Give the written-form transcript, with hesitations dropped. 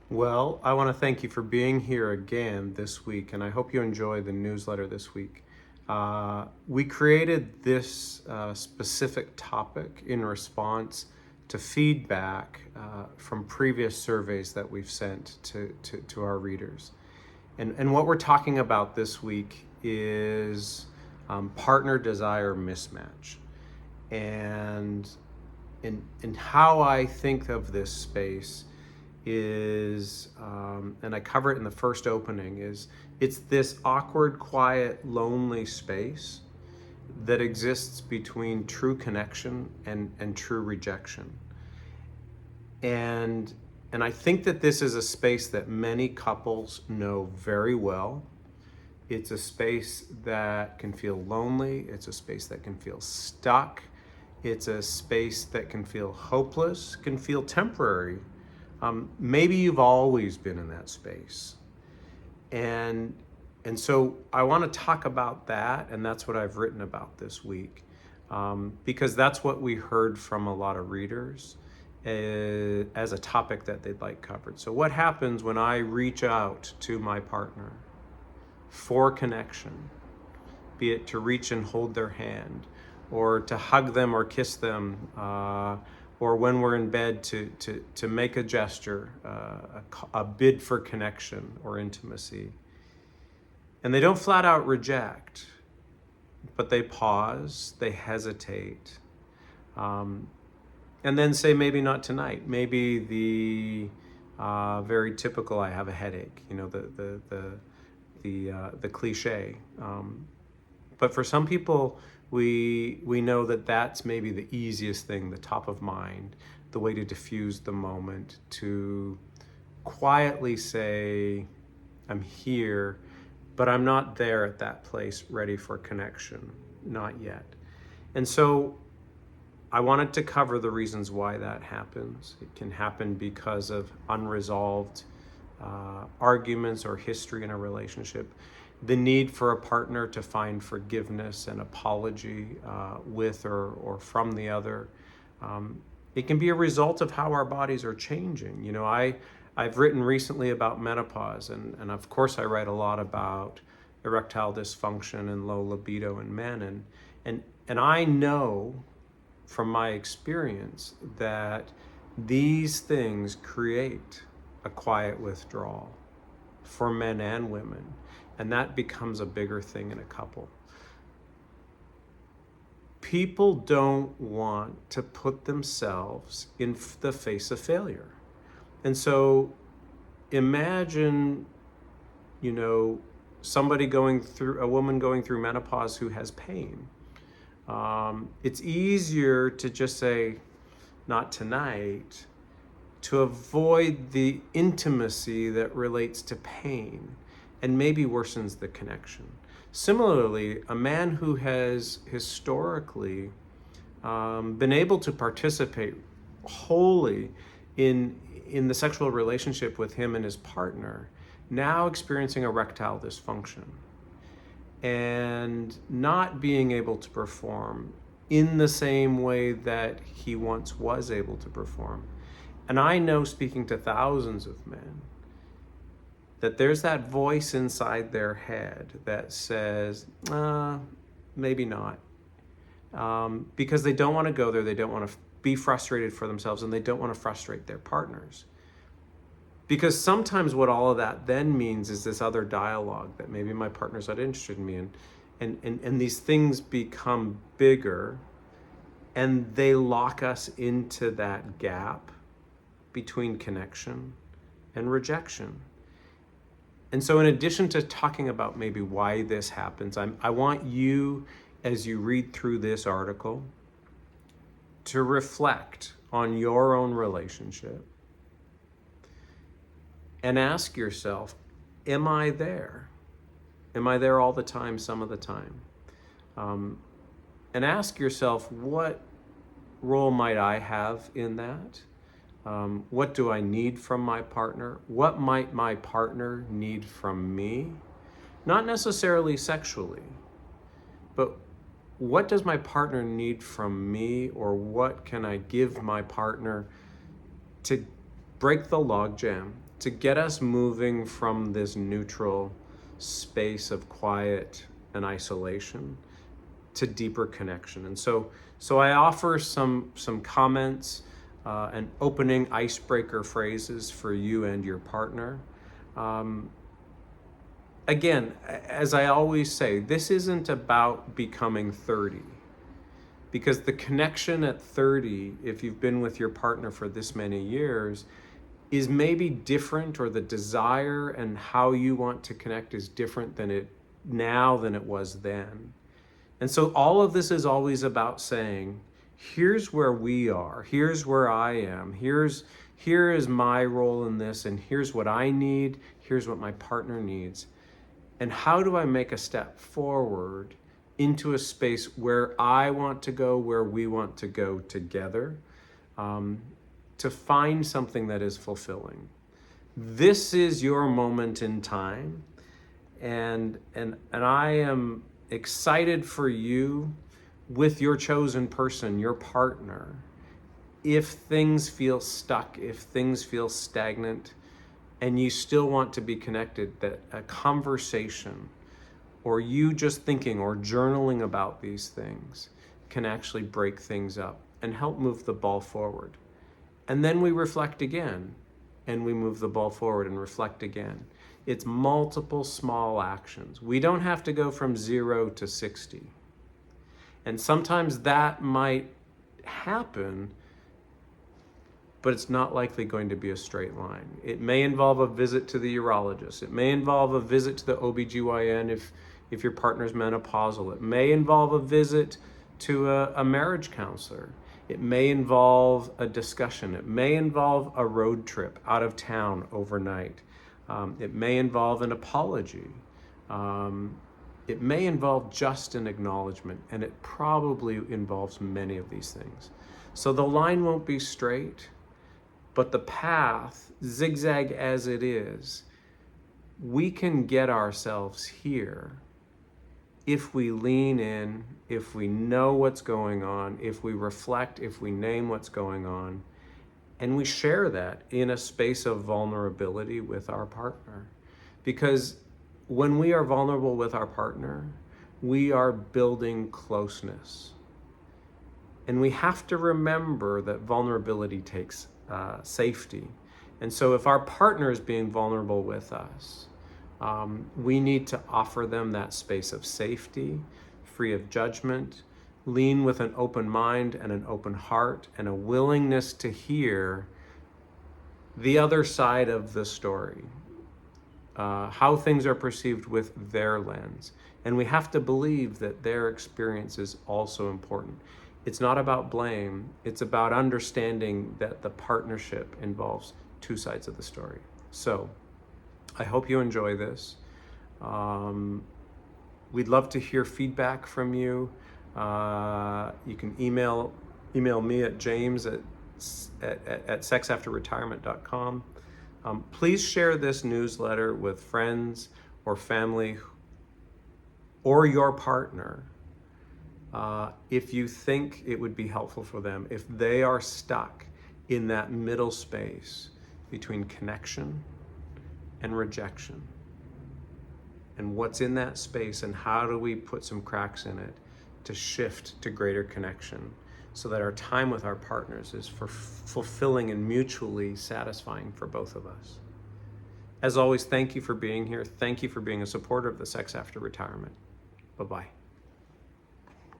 Well, I want to thank you for being here again this week, and I hope you enjoy the newsletter this week. We created this specific topic in response to feedback from previous surveys that we've sent to our readers. And what we're talking about this week is partner desire mismatch. And in how I think of this space is, and I cover it in the first opening, is it's this awkward, quiet, lonely space that exists between true connection and true rejection. And I think that this is a space that many couples know very well. It's a space that can feel lonely. It's a space that can feel stuck. It's a space that can feel hopeless, can feel temporary. Maybe you've always been in that space. And so I want to talk about that, and that's what I've written about this week, because that's what we heard from a lot of readers as a topic that they'd like covered. So what happens when I reach out to my partner for connection, be it to reach and hold their hand, or to hug them or kiss them, or when we're in bed to make a gesture, a bid for connection or intimacy. And they don't flat out reject, but they pause, they hesitate, and then say, maybe not tonight. Maybe the very typical, I have a headache, the cliche. But for some people, we know that that's maybe the easiest thing, the top of mind, the way to diffuse the moment, to quietly say, I'm here, but I'm not there at that place ready for connection, not yet. And so I wanted to cover the reasons why that happens. It can happen because of unresolved arguments or history in a relationship, the need for a partner to find forgiveness and apology with or from the other. It can be a result of how our bodies are changing. I've written recently about menopause, and of course I write a lot about erectile dysfunction and low libido in men, and I know from my experience that these things create a quiet withdrawal for men and women, and that becomes a bigger thing in a couple. People don't want to put themselves in the face of failure. And so imagine, a woman going through menopause who has pain. It's easier to just say, not tonight, to avoid the intimacy that relates to pain and maybe worsens the connection. Similarly, a man who has historically been able to participate wholly in the sexual relationship with him and his partner, now experiencing erectile dysfunction and not being able to perform in the same way that he once was able to perform. And I know, speaking to thousands of men, that there's that voice inside their head that says, maybe not. Because they don't want to go there, they don't want to be frustrated for themselves, and they don't want to frustrate their partners. Because sometimes what all of that then means is this other dialogue that maybe my partner's not interested in me, and these things become bigger, and they lock us into that gap between connection and rejection. And so in addition to talking about maybe why this happens, I want you, as you read through this article, to reflect on your own relationship and ask yourself, am I there? Am I there all the time, some of the time? And ask yourself, what role might I have in that? What do I need from my partner? What might my partner need from me? Not necessarily sexually, but what does my partner need from me, or what can I give my partner to break the logjam to get us moving from this neutral space of quiet and isolation to deeper connection. And so I offer some comments and opening icebreaker phrases for you and your partner. Again, as I always say, this isn't about becoming 30, because the connection at 30, if you've been with your partner for this many years, is maybe different, or the desire and how you want to connect is different than it was then. And so all of this is always about saying, here's where we are, here's where I am, here is my role in this, and here's what I need, here's what my partner needs. And how do I make a step forward into a space where I want to go, where we want to go together, to find something that is fulfilling. This is your moment in time, and I am excited for you with your chosen person, your partner. If things feel stuck, if things feel stagnant, and you still want to be connected, that a conversation or you just thinking or journaling about these things can actually break things up and help move the ball forward. And then we reflect again, and we move the ball forward and reflect again. It's multiple small actions. We don't have to go from 0 to 60. And sometimes that might happen, but it's not likely going to be a straight line. It may involve a visit to the urologist. It may involve a visit to the OBGYN if your partner's menopausal. It may involve a visit to a marriage counselor. It may involve a discussion. It may involve a road trip out of town overnight. It may involve an apology. It may involve just an acknowledgement, and it probably involves many of these things. So the line won't be straight, but the path, zigzag as it is, we can get ourselves here if we lean in, if we know what's going on, if we reflect, if we name what's going on, and we share that in a space of vulnerability with our partner. Because when we are vulnerable with our partner, we are building closeness. And we have to remember that vulnerability takes safety. And so if our partner is being vulnerable with us, we need to offer them that space of safety, free of judgment, lean with an open mind and an open heart and a willingness to hear the other side of the story, how things are perceived with their lens. And we have to believe that their experience is also important. It's not about blame. It's about understanding that the partnership involves two sides of the story. So I hope you enjoy this. We'd love to hear feedback from you. You can email me at james@sexafterretirement.com. Please share this newsletter with friends or family or your partner if you think it would be helpful for them, if they are stuck in that middle space between connection and rejection. And what's in that space, and how do we put some cracks in it to shift to greater connection so that our time with our partners is fulfilling and mutually satisfying for both of us. As always, thank you for being here. Thank you for being a supporter of the Sex After Retirement. Bye-bye.